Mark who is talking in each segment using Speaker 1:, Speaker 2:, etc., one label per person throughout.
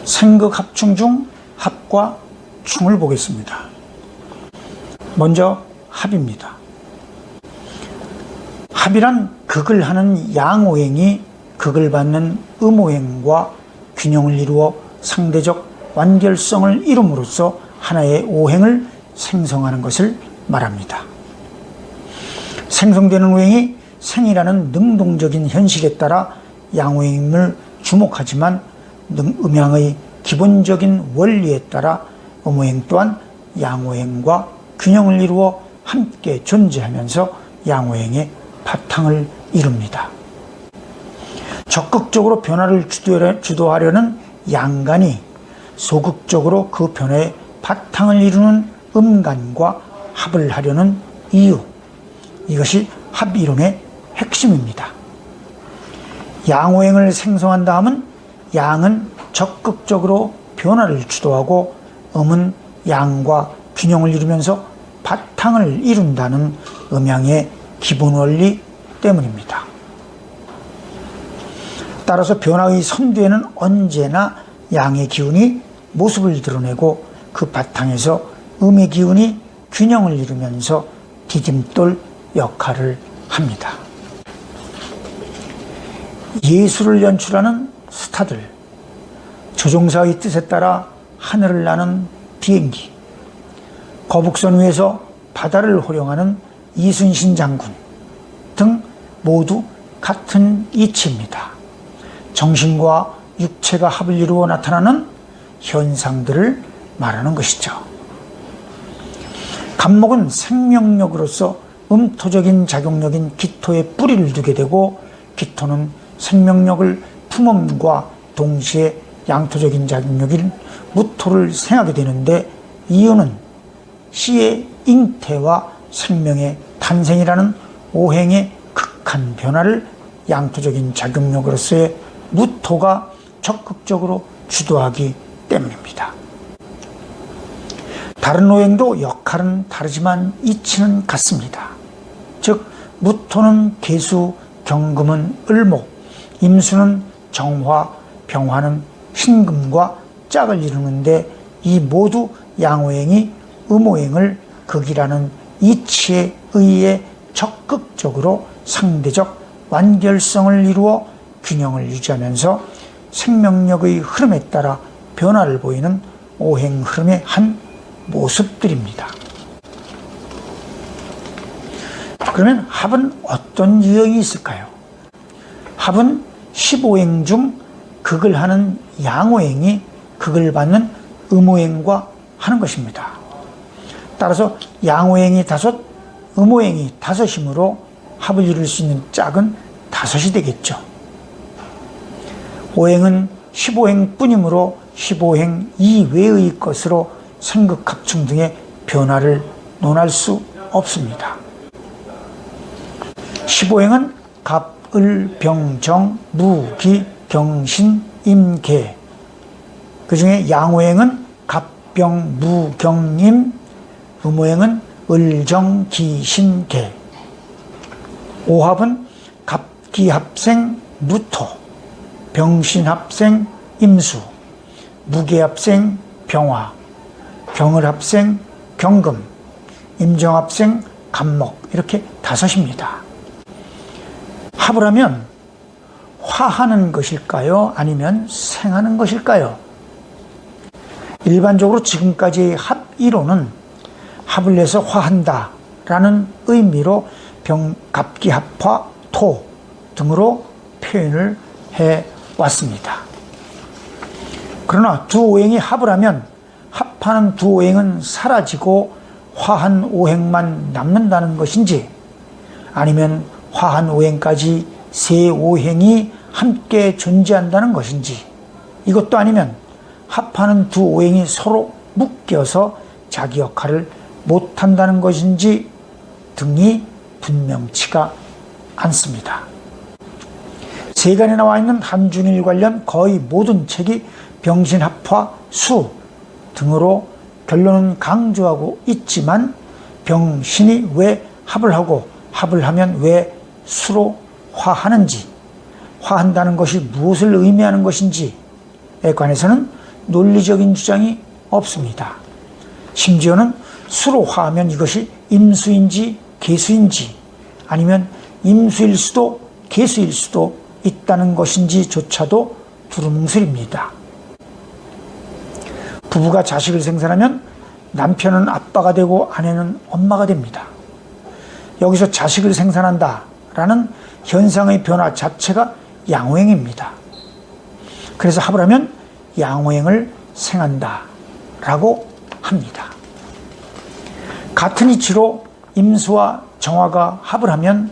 Speaker 1: 생극합충 중 합과 충을 보겠습니다. 먼저 합입니다. 합이란 극을 하는 양오행이 극을 받는 음오행과 균형을 이루어 상대적 완결성을 이룸으로써 하나의 오행을 생성하는 것을 말합니다. 생성되는 오행이 생이라는 능동적인 현실에 따라 양오행임을 주목하지만 음양의 기본적인 원리에 따라 음오행 또한 양오행과 균형을 이루어 함께 존재하면서 양오행의 바탕을 이룹니다. 적극적으로 변화를 주도하려는 양간이 소극적으로 그 변화의 바탕을 이루는 음간과 합을 하려는 이유, 이것이 합이론의 핵심입니다. 양오행을 생성한다 함은 양은 적극적으로 변화를 주도하고 음은 양과 균형을 이루면서 바탕을 이룬다는 음양의 기본 원리 때문입니다. 따라서 변화의 선두에는 언제나 양의 기운이 모습을 드러내고 그 바탕에서 음의 기운이 균형을 이루면서 디딤돌 역할을 합니다. 예술을 연출하는 스타들, 조종사의 뜻에 따라 하늘을 나는 비행기, 거북선 위에서 바다를 호령하는 이순신 장군 등 모두 같은 이치입니다. 정신과 육체가 합을 이루어 나타나는 현상들을 말하는 것이죠. 간목은 생명력으로서 음토적인 작용력인 기토에 뿌리를 두게 되고, 기토는 생명력을 품음과 동시에 양토적인 작용력인 무토를 생하게 되는데, 이유는 시의 잉태와 생명의 탄생이라는 오행의 극한 변화를 양토적인 작용력으로서의 무토가 적극적으로 주도하기 때문입니다. 다른 오행도 역할은 다르지만 이치는 같습니다. 즉 무토는 계수, 경금은 을목, 임수는 정화, 병화는 신금과 짝을 이루는데, 이 모두 양오행이 음오행을 극이라는 이치에 의해 적극적으로 상대적 완결성을 이루어 균형을 유지하면서 생명력의 흐름에 따라 변화를 보이는 오행 흐름의 한 모습들입니다. 그러면 합은 어떤 유형이 있을까요? 합은 15행 중 극을 하는 양오행이 극을 받는 음오행과 하는 것입니다. 따라서 양오행이 5, 음오행이 5이므로 합을 이룰 수 있는 짝은 5이 되겠죠. 오행은 15행 뿐이므로 15행 이외의 것으로 생극합충 등의 변화를 논할 수 없습니다. 15행은 갑, 을, 병, 정, 무, 기, 경신, 임, 개. 그 중에 양오행은 갑, 병, 무, 경, 임, 음오행은 을, 정, 기, 신, 개. 오합은 갑, 기, 합생, 무토, 병신, 합생, 임수, 무계, 합생, 병화, 경을, 합생, 경금, 임정, 합생, 간목, 이렇게 5입니다. 합을 하면 화하는 것일까요? 아니면 생하는 것일까요? 일반적으로 지금까지의 합 이론은 합을 내서 화한다 라는 의미로 갑기합화, 토 등으로 표현을 해왔습니다. 그러나 두 오행이 합을 하면 합하는 두 오행은 사라지고 화한 오행만 남는다는 것인지, 아니면 화한 오행까지 세 오행이 함께 존재한다는 것인지, 이것도 아니면 합하는 두 오행이 서로 묶여서 자기 역할을 못한다는 것인지 등이 분명치가 않습니다. 세간에 나와 있는 한준일 관련 거의 모든 책이 병신합화, 수 등으로 결론은 강조하고 있지만, 병신이 왜 합을 하고 합을 하면 왜 수로 화하는지, 화한다는 것이 무엇을 의미하는 것인지에 관해서는 논리적인 주장이 없습니다. 심지어는 수로 화하면 이것이 임수인지 계수인지 아니면 임수일 수도 계수일 수도 있다는 것인지조차도 두루뭉술입니다. 부부가 자식을 생산하면 남편은 아빠가 되고 아내는 엄마가 됩니다. 여기서 자식을 생산한다라는 현상의 변화 자체가 양호행입니다. 그래서 합을 하면 양호행을 생한다라고 합니다. 같은 이치로 임수와 정화가 합을 하면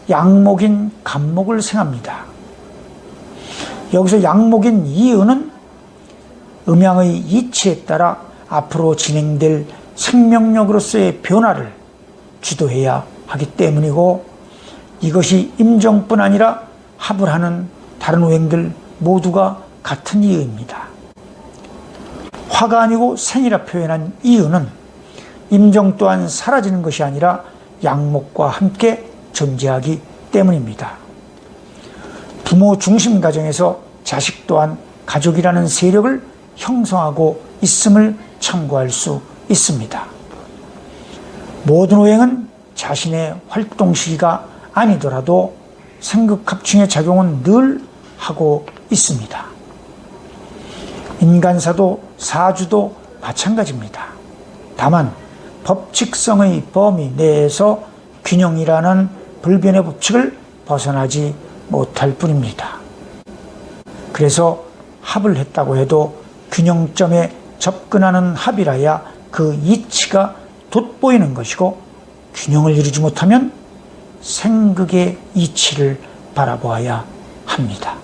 Speaker 1: 양목인 갑목을 생합니다. 여기서 양목인 이은은 음양의 이치에 따라 앞으로 진행될 생명력으로서의 변화를 주도해야 하기 때문이고, 이것이 임정뿐 아니라 합을 하는 다른 오행들 모두가 같은 이유입니다. 화가 아니고 생이라 표현한 이유는 임정 또한 사라지는 것이 아니라 양목과 함께 존재하기 때문입니다. 부모 중심 가정에서 자식 또한 가족이라는 세력을 형성하고 있음을 참고할 수 있습니다. 모든 오행은 자신의 활동 시기가 아니더라도 생극합충의 작용은 늘 하고 있습니다. 인간사도 사주도 마찬가지입니다. 다만 법칙성의 범위 내에서 균형이라는 불변의 법칙을 벗어나지 못할 뿐입니다. 그래서 합을 했다고 해도 균형점에 접근하는 합이라야 그 이치가 돋보이는 것이고, 균형을 이루지 못하면 생극의 이치를 바라보아야 합니다.